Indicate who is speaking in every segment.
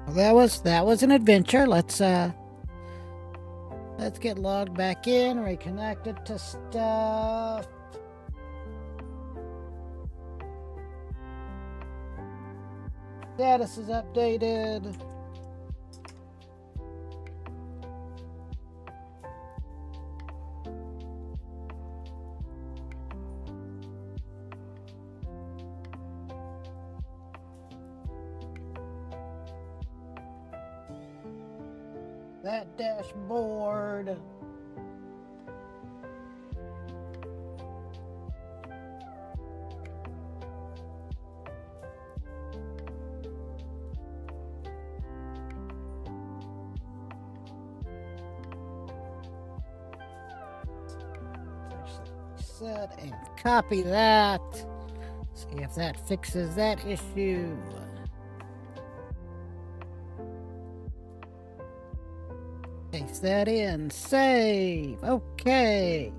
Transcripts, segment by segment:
Speaker 1: Well, that was an adventure. Let's get logged back in, reconnected to stuff. Status is updated. That dashboard. Set and copy that. See if that fixes that issue. Paste that in. Save. Okay.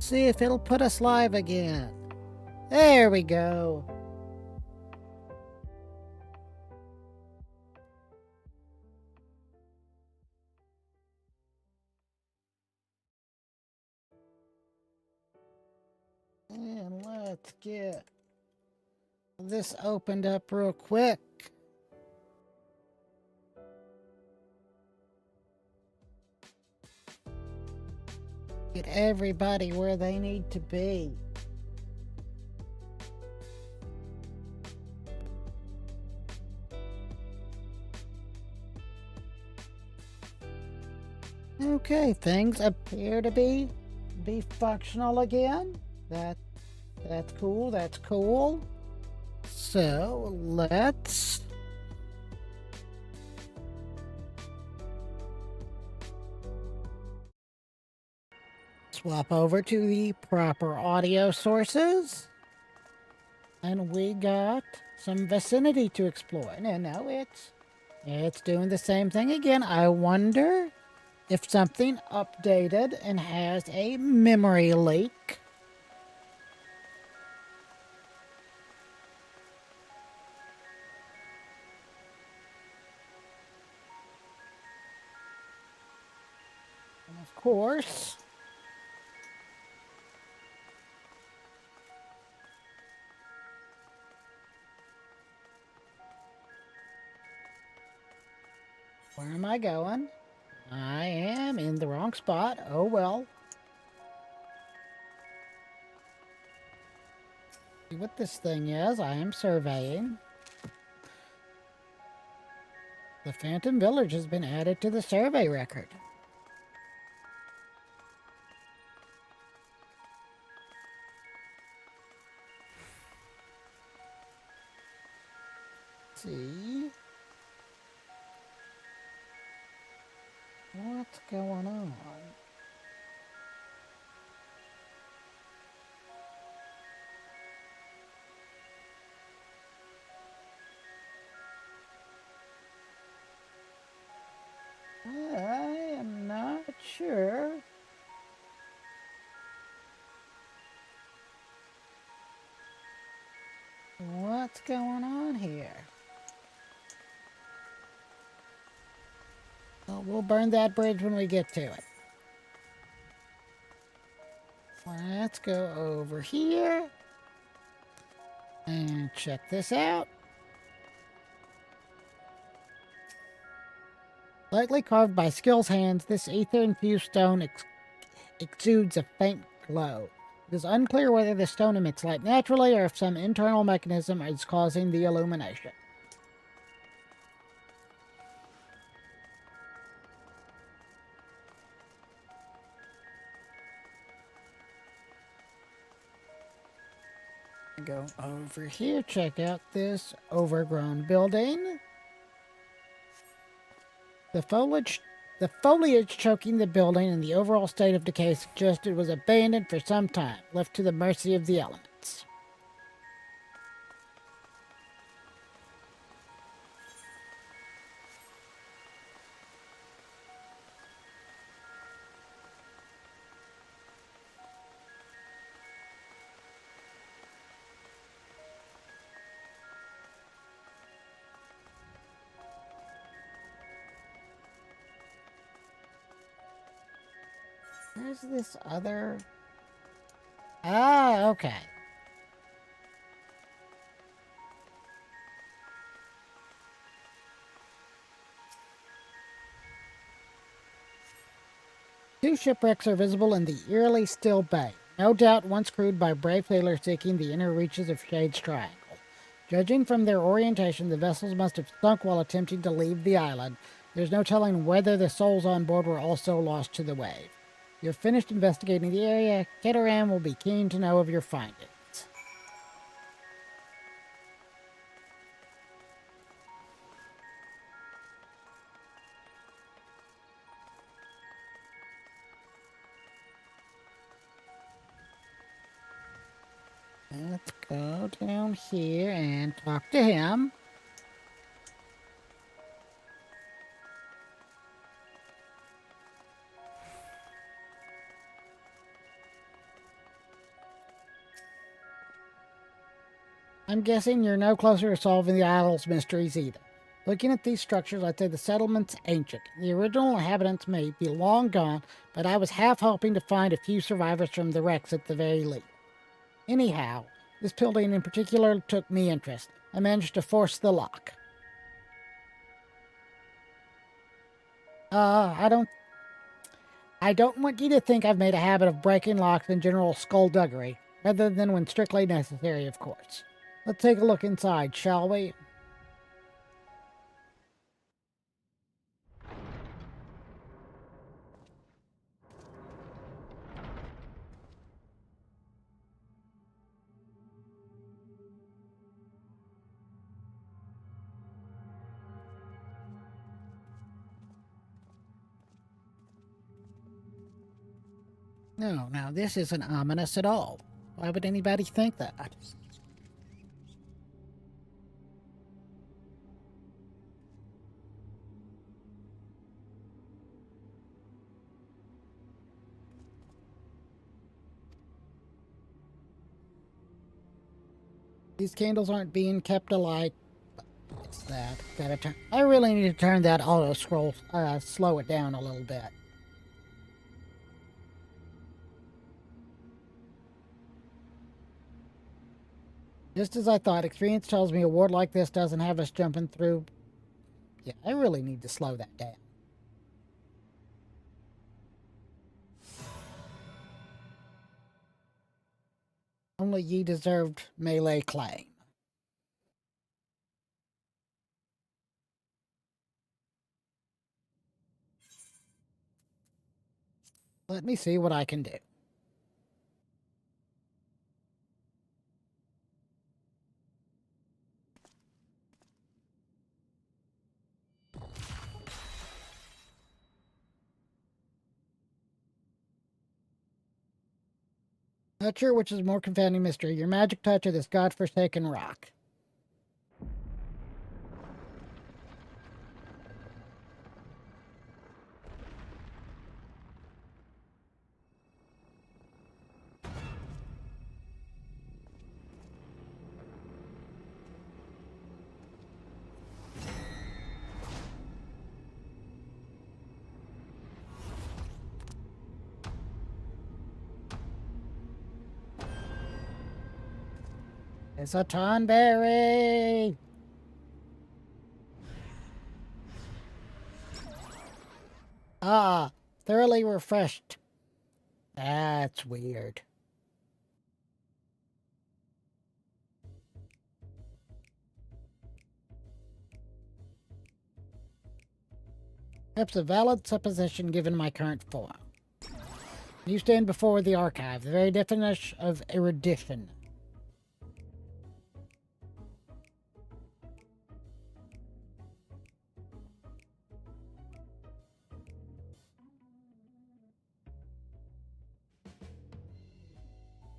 Speaker 1: See if it'll put us live again. There we go. And let's get this opened up real quick. Get everybody where they need to be. Okay, things appear to be functional again. That's cool. That's cool. So let's swap over to the proper audio sources. And we got some vicinity to explore. No, it's doing the same thing again. I wonder if something updated and has a memory leak. And of course, where am I going? I am in the wrong spot. Oh well. See what this thing is. I am surveying. The Phantom Village has been added to the survey record. Let's see. What's going on? I am not sure. What's going on here? Well, we'll burn that bridge when we get to it. Let's go over here and check this out. Lightly carved by skill's hands, this ether-infused stone exudes a faint glow. It is unclear whether the stone emits light naturally or if some internal mechanism is causing the illumination. Go over here, check out this overgrown building. The foliage choking the building and the overall state of decay suggest it was abandoned for some time, left to the mercy of the elements. Where's this other... Ah, okay. Two shipwrecks are visible in the eerily still bay, no doubt once crewed by brave sailors seeking the inner reaches of Shade's Triangle. Judging from their orientation, the vessels must have sunk while attempting to leave the island. There's no telling whether the souls on board were also lost to the wave. You're finished investigating the area. Kitaram will be keen to know of your findings. Let's go down here and talk to him. I'm guessing you're no closer to solving the Isle's mysteries either. Looking at these structures, I'd say the settlement's ancient. The original inhabitants may be long gone, but I was half hoping to find a few survivors from the wrecks at the very least. Anyhow, this building in particular took me interest. I managed to force the lock. I don't want you to think I've made a habit of breaking locks in general skullduggery, rather than when strictly necessary, of course. Let's take a look inside, shall we? No, now this isn't ominous at all. Why would anybody think that? These candles aren't being kept alight. What's that? I really need to turn that auto scroll, slow it down a little bit. Just as I thought, experience tells me a ward like this doesn't have us jumping through. Yeah, I really need to slow that down. Only ye deserved melee claim. Let me see what I can do. Not sure which is more confounding mystery, your magic touch or this godforsaken rock. It's a tonberry! Ah, thoroughly refreshed. That's weird. Perhaps a valid supposition given my current form. You stand before the archive, the very definition of erudition.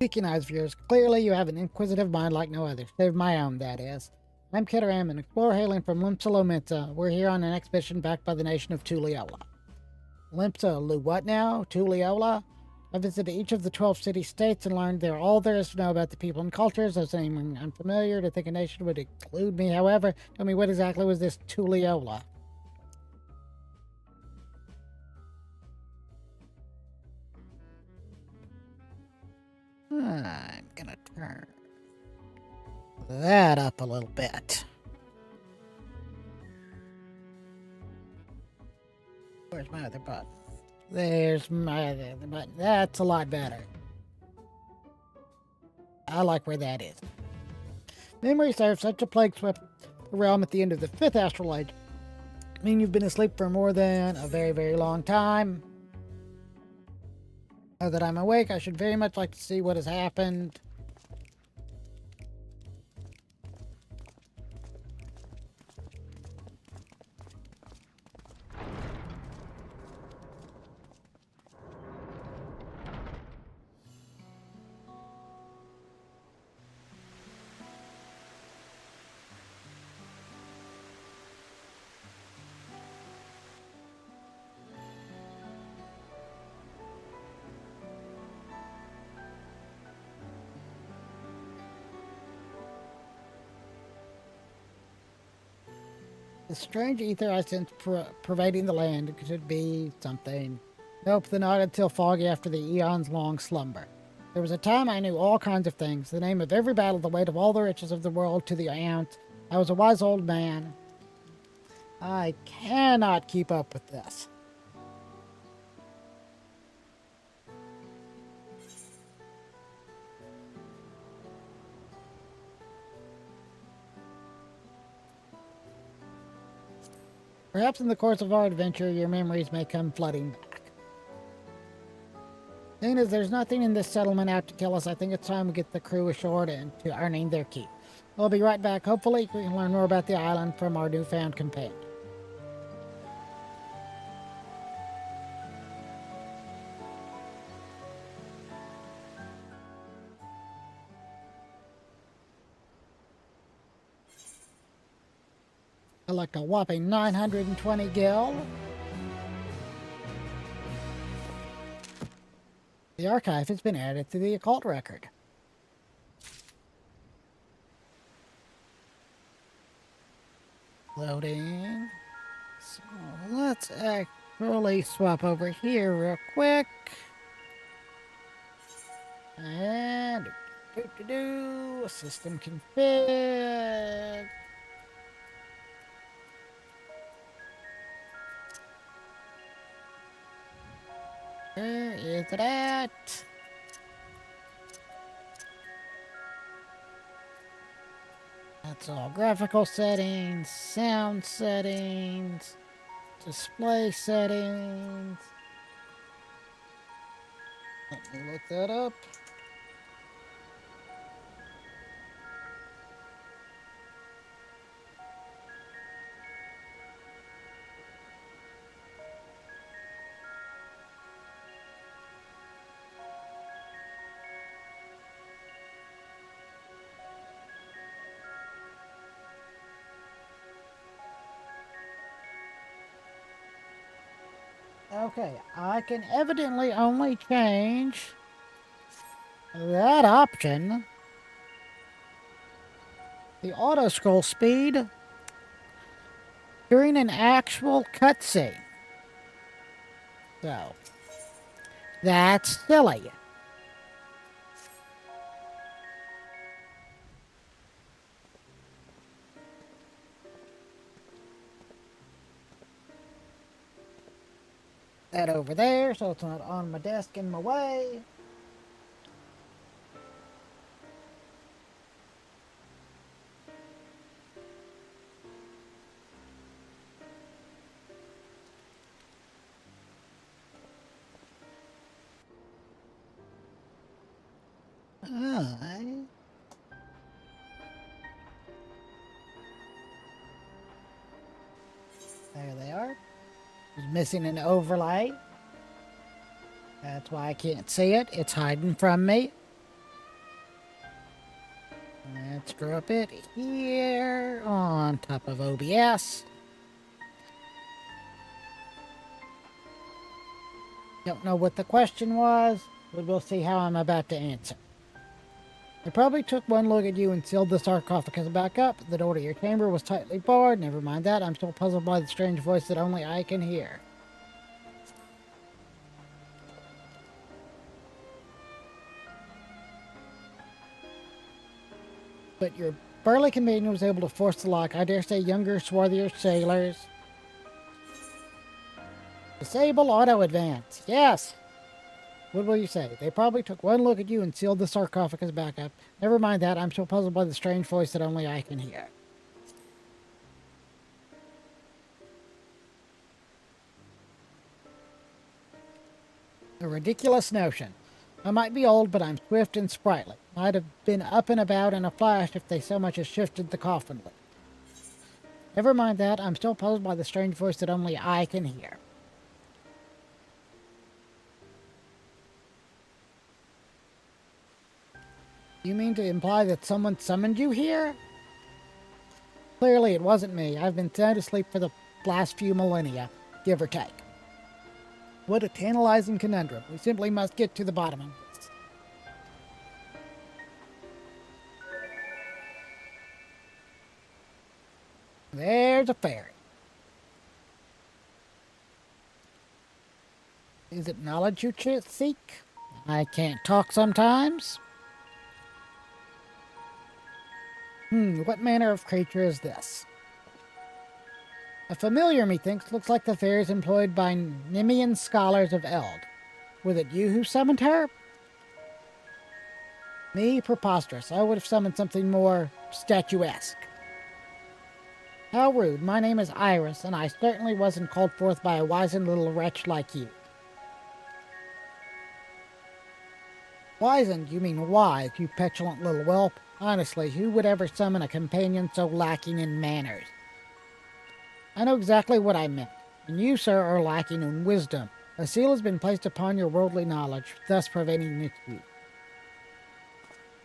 Speaker 1: Speaking eyes of yours, clearly you have an inquisitive mind like no other, save my own, that is. I'm Kitaram, an explorer hailing from Limpsa. We're here on an expedition backed by the nation of Tuliola. Limpsa, what now? Tuliola? I visited each of the 12 city-states and learned all there is to know about the people and cultures. I was naming unfamiliar to think a nation would include me. However, tell me, what exactly was this Tuliola? I'm gonna turn that up a little bit. Where's my other button? There's my other button. That's a lot better. I like where that is. Memory serves such a plague swept the realm at the end of the 5th astral age. I mean, you've been asleep for more than a very, very long time. Now that I'm awake, I should very much like to see what has happened. The strange ether I sense pervading the land could be something. Nope, the not until foggy after the eon's long slumber. There was a time I knew all kinds of things, the name of every battle, the weight of all the riches of the world to the ounce. I was a wise old man. I cannot keep up with this. Perhaps in the course of our adventure, your memories may come flooding back. Seeing as there's nothing in this settlement out to kill us, I think it's time we get the crew ashore and to earning their keep. We'll be right back. Hopefully, we can learn more about the island from our newfound companion. Collect a whopping 920 gil. The archive has been added to the occult record. Loading. So let's actually swap over here real quick. And system config. Where is it at? That's all graphical settings, sound settings, display settings. Let me look that up. Okay, I can evidently only change that option, the auto scroll speed, during an actual cutscene. So, that's silly. That over there, so it's not on my desk in my way. There they are. It's missing an overlay. That's why I can't see it. It's hiding from me. Let's drop it here on top of OBS. Don't know what the question was, but we'll see how I'm about to answer. I probably took one look at you and sealed the sarcophagus back up. The door to your chamber was tightly barred. Never mind that. I'm still puzzled by the strange voice that only I can hear. But your burly companion was able to force the lock. I dare say younger, swarthier sailors. Disable auto advance. Yes. What will you say? They probably took one look at you and sealed the sarcophagus back up. Never mind that. I'm so puzzled by the strange voice that only I can hear. A ridiculous notion. I might be old, but I'm swift and sprightly. Might have been up and about in a flash if they so much as shifted the coffin lid. Never mind that. I'm still puzzled by the strange voice that only I can hear. You mean to imply that someone summoned you here? Clearly it wasn't me. I've been sound asleep for the last few millennia, give or take. What a tantalizing conundrum. We simply must get to the bottom of this. There's a fairy. Is it knowledge you seek? I can't talk sometimes. What manner of creature is this? A familiar, methinks. Looks like the fairies employed by Nemean scholars of Eld. Was it you who summoned her? Me? Preposterous. I would have summoned something more statuesque. How rude. My name is Iris, and I certainly wasn't called forth by a wizened little wretch like you. Wizened? You mean wise, you petulant little whelp. Honestly, who would ever summon a companion so lacking in manners? I know exactly what I meant, and you, sir, are lacking in wisdom. A seal has been placed upon your worldly knowledge, thus preventing its use.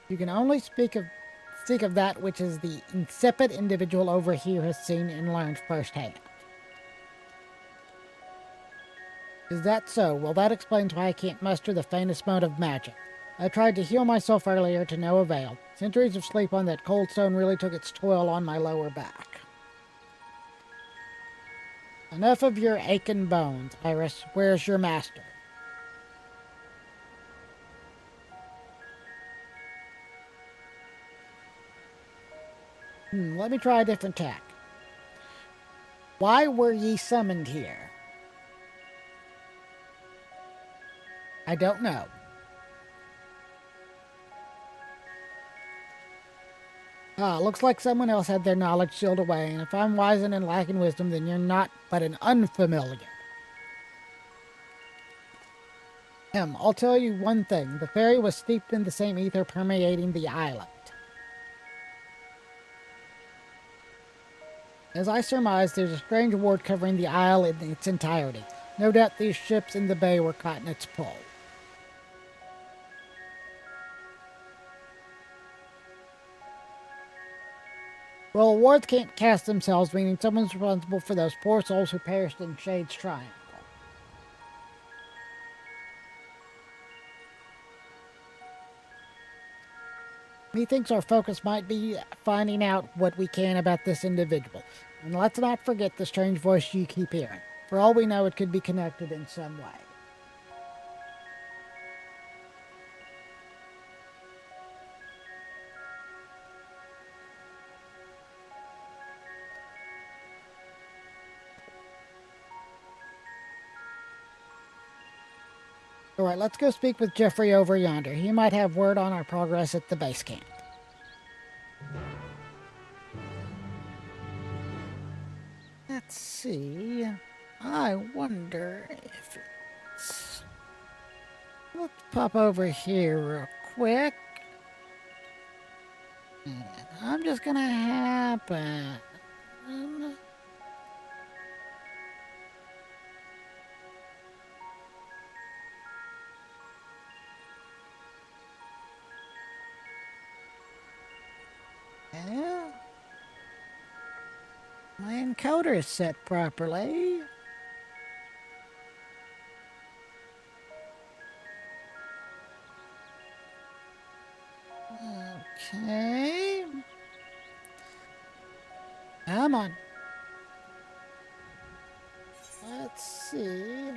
Speaker 1: You can only speak of that which is the insipid individual over here has seen and learned firsthand. Is that so? Well, that explains why I can't muster the faintest amount of magic. I tried to heal myself earlier to no avail. Centuries of sleep on that cold stone really took its toll on my lower back. Enough of your aching bones, Iris. Where's your master? Let me try a different tack. Why were ye summoned here? I don't know. Looks like someone else had their knowledge sealed away, and if I'm wizened and lacking wisdom, then you're not but an unfamiliar. I'll tell you one thing. The fairy was steeped in the same ether permeating the island. As I surmise, there's a strange ward covering the isle in its entirety. No doubt these ships in the bay were caught in its pull. Well, wards can't cast themselves, meaning someone's responsible for those poor souls who perished in Shade's Triangle. Methinks our focus might be finding out what we can about this individual. And let's not forget the strange voice you keep hearing. For all we know, it could be connected in some way. Alright, let's go speak with Jeffrey over yonder. He might have word on our progress at the base camp. Let's see. I wonder if it's... Let's pop over here real quick. And I'm just gonna happen... Yeah. My encoder is set properly. Okay. Come on. Let's see.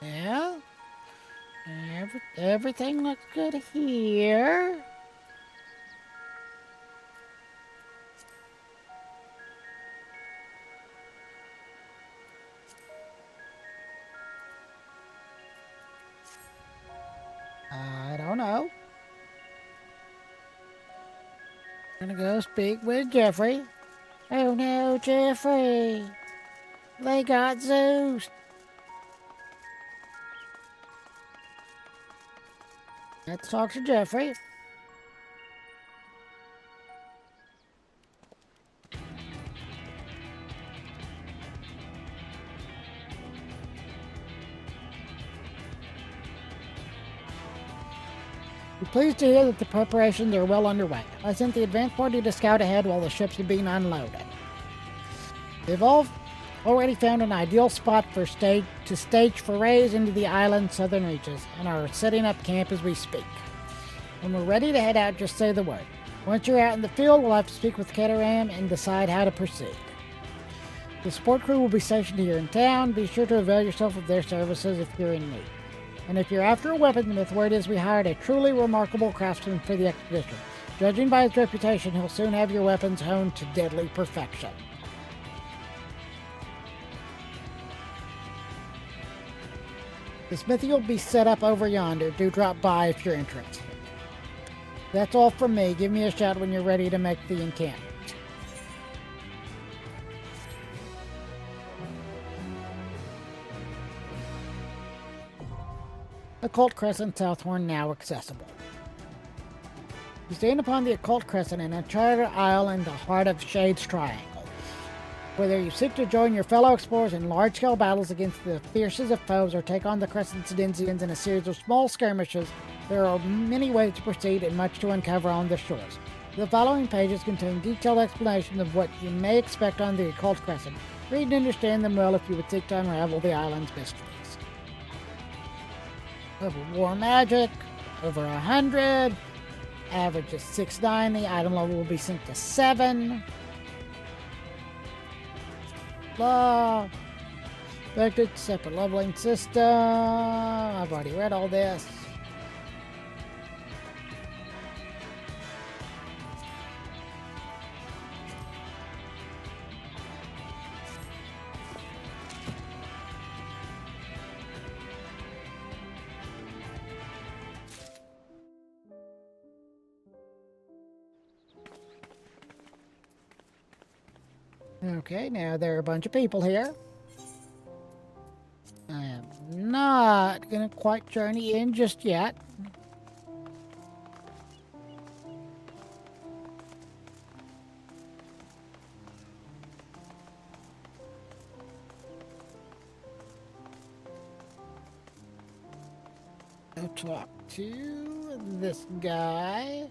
Speaker 1: Yeah. Everything looks good here. I don't know. I'm gonna go speak with Jeffrey. Oh no, Jeffrey! They got Zeus! Let's talk to Jeffrey. We're pleased to hear that the preparations are well underway. I sent the advance party to scout ahead while the ships are being unloaded. They've all already found an ideal spot to stage forays into the island's southern reaches and are setting up camp as we speak. When we're ready to head out, just say the word. Once you're out in the field, we'll have to speak with Keteram and decide how to proceed. The support crew will be stationed here in town. Be sure to avail yourself of their services if you're in need. And if you're after a weaponsmith, word is we hired a truly remarkable craftsman for the expedition. Judging by his reputation, he'll soon have your weapons honed to deadly perfection. The smithy will be set up over yonder. Do drop by if you're interested. That's all from me. Give me a shout when you're ready to make the encampment. Occult Crescent Southhorn now accessible. You stand upon the Occult Crescent in a charter isle in the heart of Shade's Triangle. Whether you seek to join your fellow explorers in large-scale battles against the fiercest of foes or take on the Crescent's denizens in a series of small skirmishes, there are many ways to proceed and much to uncover on the shores. The following pages contain detailed explanations of what you may expect on the Occult Crescent. Read and understand them well if you would seek to unravel the island's mysteries. Over war magic, over 100, average is 6-9, the item level will be synced to 7. Law, expected, separate leveling system. I've already read all this. Okay, now there are a bunch of people here. I am not gonna quite journey in just yet. Go talk to this guy.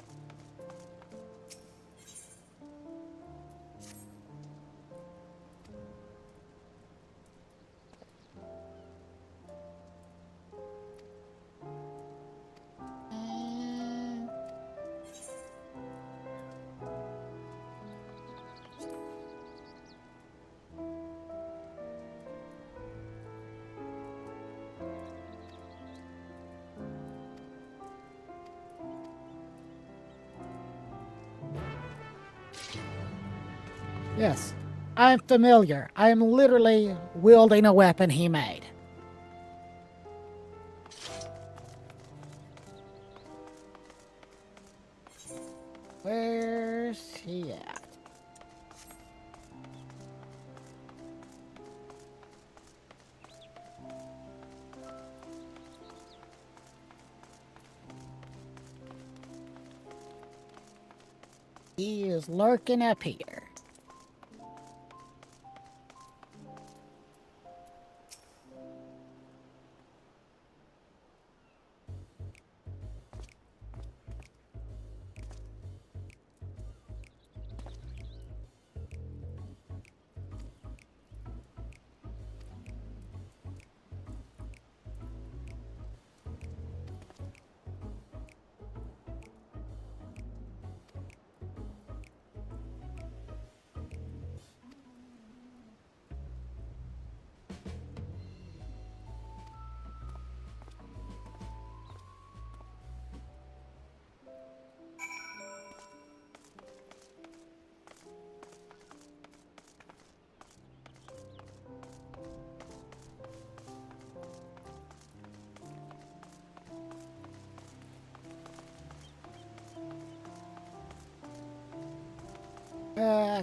Speaker 1: Yes, I'm familiar. I am literally wielding a weapon he made. Where's he at? He is lurking up here.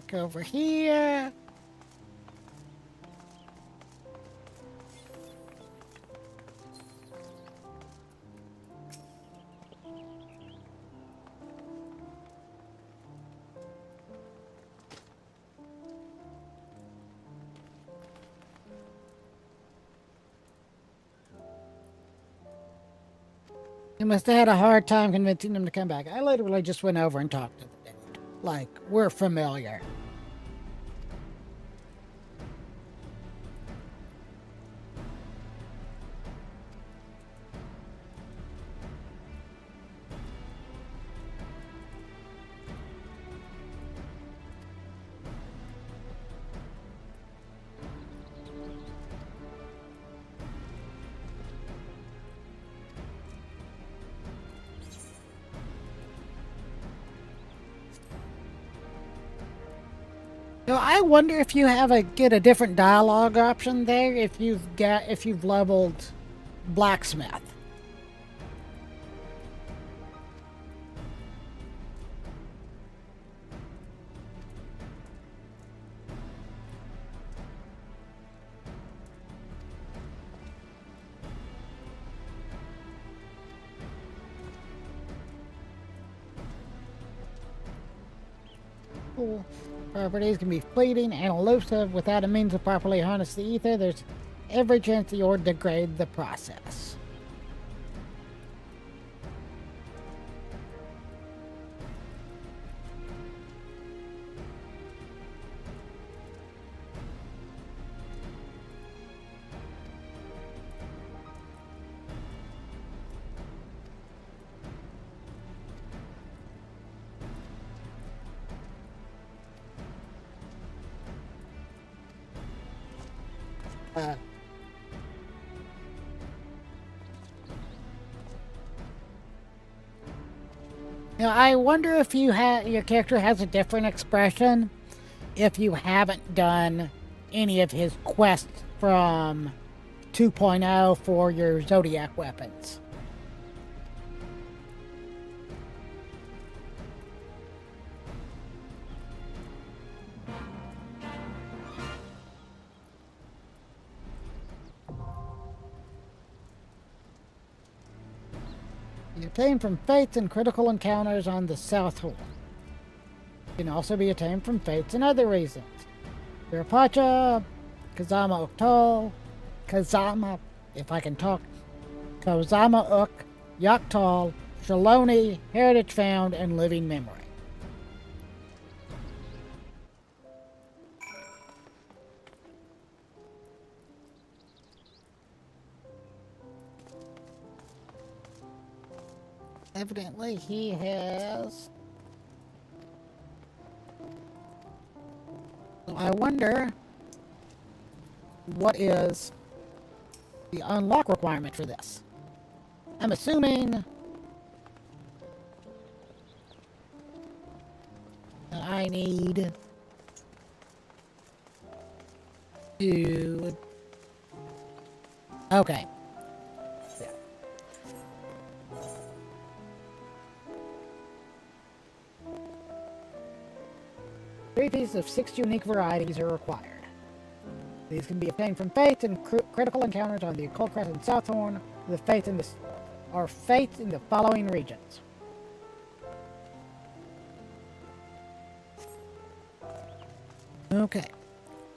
Speaker 1: back over here. You must have had a hard time convincing them to come back. I literally just went over and talked to the dude. Like, we're familiar. So I wonder if you get a different dialogue option there if you've leveled blacksmith. Cool. Properties can be fleeting and elusive without a means to properly harness the ether. There's every chance you'll degrade the process. I wonder if your character has a different expression if you haven't done any of his quests from 2.0 for your Zodiac weapons. You obtain from fates and critical encounters on the South Horn. Can also be attained from fates and other reasons. Virapacha, Kazama Uktol, Kazama, if I can talk, Kozama Uk, Yaktal, Shaloni, Heritage Found, and Living Memory. Evidently he has... So I wonder what is the unlock requirement for this. I'm assuming that I need to... Okay. 3 pieces of 6 unique varieties are required. These can be obtained from fates and critical encounters on the Occult Crest and Southhorn. The fates in the following regions. Okay,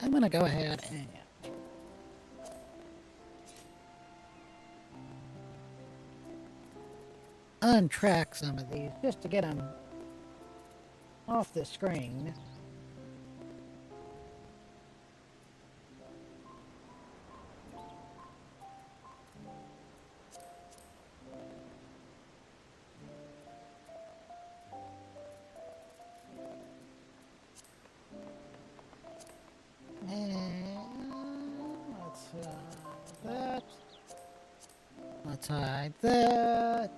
Speaker 1: I'm gonna go ahead and untrack some of these just to get them off the screen. Let's hide that.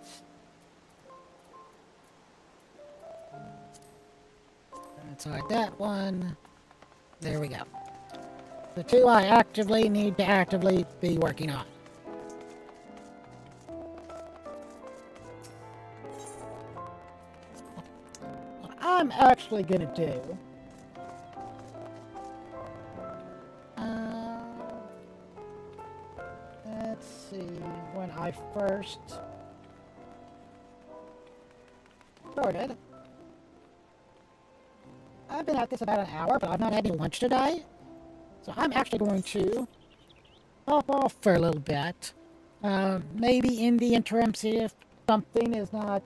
Speaker 1: Let's hide that one. There we go. The 2 I actively need to actively be working on. What I'm actually gonna do first started. I've been at this about an hour, but I've not had any lunch today. So I'm actually going to hop off for a little bit. Maybe in the interim, see if something is not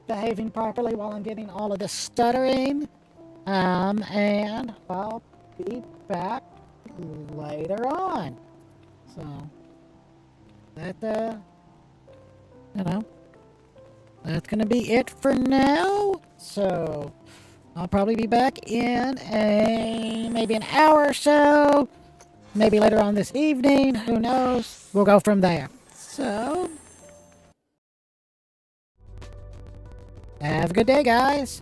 Speaker 1: behaving properly while I'm getting all of this stuttering. And I'll be back later on. So, you know, that's gonna be it for now. So, I'll probably be back in maybe an hour or so. Maybe later on this evening. Who knows? We'll go from there. So, have a good day, guys.